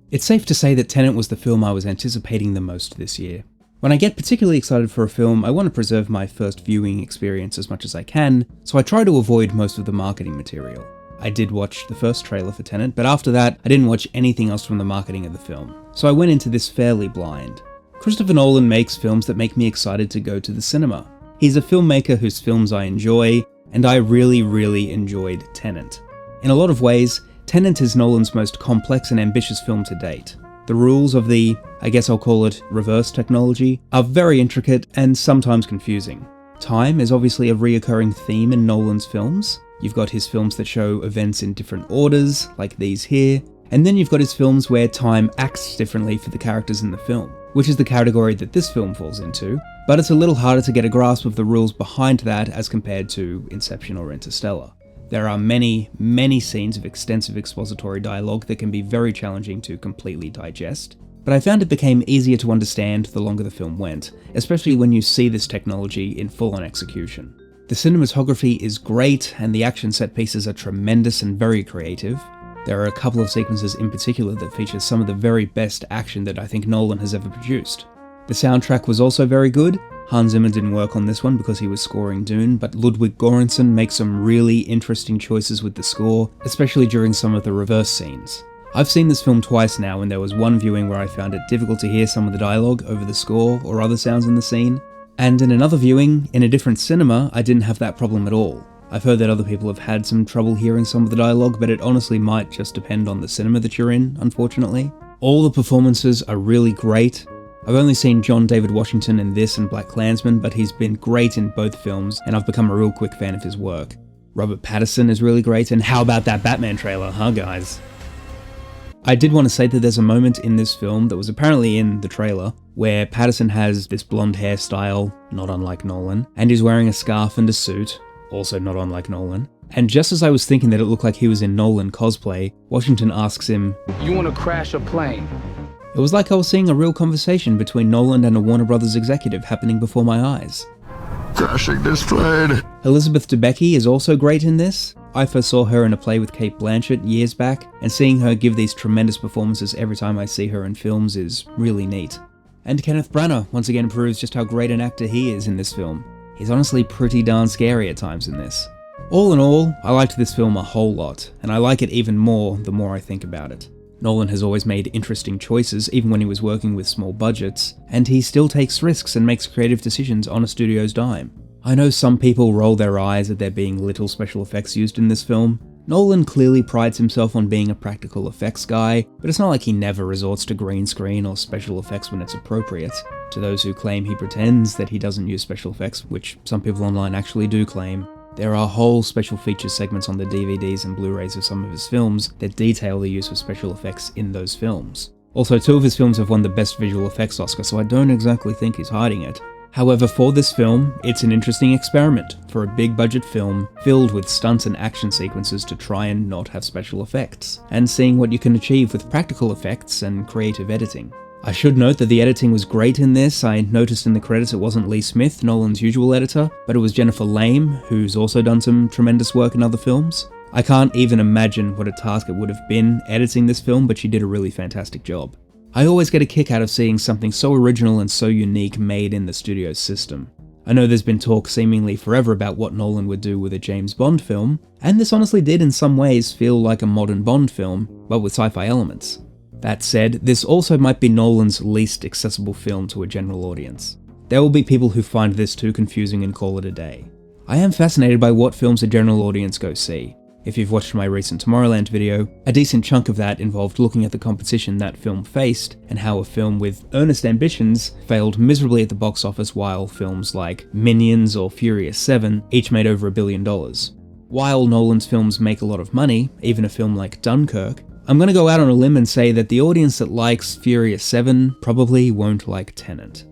It's safe to say that Tenet was the film I was anticipating the most this year. When I get particularly excited for a film, I want to preserve my first viewing experience as much as I can, so I try to avoid most of the marketing material. I did watch the first trailer for Tenet, but after that, I didn't watch anything else from the marketing of the film, so I went into this fairly blind. Christopher Nolan makes films that make me excited to go to the cinema. He's a filmmaker whose films I enjoy, and I really enjoyed Tenet. In a lot of ways, Tenet is Nolan's most complex and ambitious film to date. The rules of the, I guess I'll call it, reverse technology, are very intricate and sometimes confusing. Time is obviously a reoccurring theme in Nolan's films. You've got his films that show events in different orders, like these here, and then you've got his films where time acts differently for the characters in the film, which is the category that this film falls into, but it's a little harder to get a grasp of the rules behind that as compared to Inception or Interstellar. There are many scenes of extensive expository dialogue that can be very challenging to completely digest, but I found it became easier to understand the longer the film went, especially when you see this technology in full-on execution. The cinematography is great, and the action set pieces are tremendous and very creative. There are a couple of sequences in particular that feature some of the very best action that I think Nolan has ever produced. The soundtrack was also very good. Hans Zimmer didn't work on this one because he was scoring Dune, but Ludwig Göransson makes some really interesting choices with the score, especially during some of the reverse scenes. I've seen this film twice now, and there was one viewing where I found it difficult to hear some of the dialogue over the score or other sounds in the scene, and in another viewing, in a different cinema, I didn't have that problem at all. I've heard that other people have had some trouble hearing some of the dialogue, but it honestly might just depend on the cinema that you're in, unfortunately. All the performances are really great. I've only seen John David Washington in this and BlacKkKlansman, but he's been great in both films, and I've become a real quick fan of his work. Robert Pattinson is really great, and how about that Batman trailer, huh guys? I did want to say that there's a moment in this film that was apparently in the trailer, where Pattinson has this blonde hairstyle, not unlike Nolan, and he's wearing a scarf and a suit, also not unlike Nolan. And just as I was thinking that it looked like he was in Nolan cosplay, Washington asks him, "You want to crash a plane?" It was like I was seeing a real conversation between Nolan and a Warner Brothers executive happening before my eyes. Crashing this plane. Elizabeth Debicki is also great in this. I first saw her in a play with Cate Blanchett years back, and seeing her give these tremendous performances every time I see her in films is really neat. And Kenneth Branagh once again proves just how great an actor he is in this film. He's honestly pretty darn scary at times in this. All in all, I liked this film a whole lot, and I like it even more the more I think about it. Nolan has always made interesting choices, even when he was working with small budgets, and he still takes risks and makes creative decisions on a studio's dime. I know some people roll their eyes at there being little special effects used in this film. Nolan clearly prides himself on being a practical effects guy, but it's not like he never resorts to green screen or special effects when it's appropriate. To those who claim he pretends that he doesn't use special effects, which some people online actually do claim, there are whole special features segments on the DVDs and Blu-rays of some of his films that detail the use of special effects in those films. Also, 2 of his films have won the Best Visual Effects Oscar, so I don't exactly think he's hiding it. However, for this film, it's an interesting experiment for a big budget film filled with stunts and action sequences to try and not have special effects, and seeing what you can achieve with practical effects and creative editing. I should note that the editing was great in this. I noticed in the credits it wasn't Lee Smith, Nolan's usual editor, but it was Jennifer Lame, who's also done some tremendous work in other films. I can't even imagine what a task it would have been editing this film, but she did a really fantastic job. I always get a kick out of seeing something so original and so unique made in the studio's system. I know there's been talk seemingly forever about what Nolan would do with a James Bond film, and this honestly did in some ways feel like a modern Bond film, but with sci-fi elements. That said, this also might be Nolan's least accessible film to a general audience. There will be people who find this too confusing and call it a day. I am fascinated by what films a general audience go see. If you've watched my recent Tomorrowland video, a decent chunk of that involved looking at the competition that film faced and how a film with earnest ambitions failed miserably at the box office while films like Minions or Furious 7 each made over $1 billion. While Nolan's films make a lot of money, even a film like Dunkirk, I'm going to go out on a limb and say that the audience that likes Furious 7 probably won't like Tenet.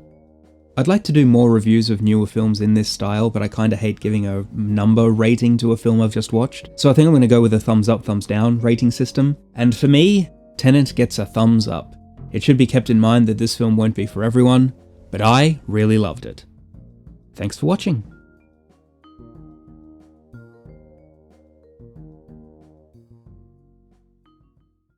I'd like to do more reviews of newer films in this style, but I kinda hate giving a number rating to a film I've just watched, so I think I'm going to go with a thumbs up, thumbs down rating system, and for me, Tenet gets a thumbs up. It should be kept in mind that this film won't be for everyone, but I really loved it. Thanks for watching.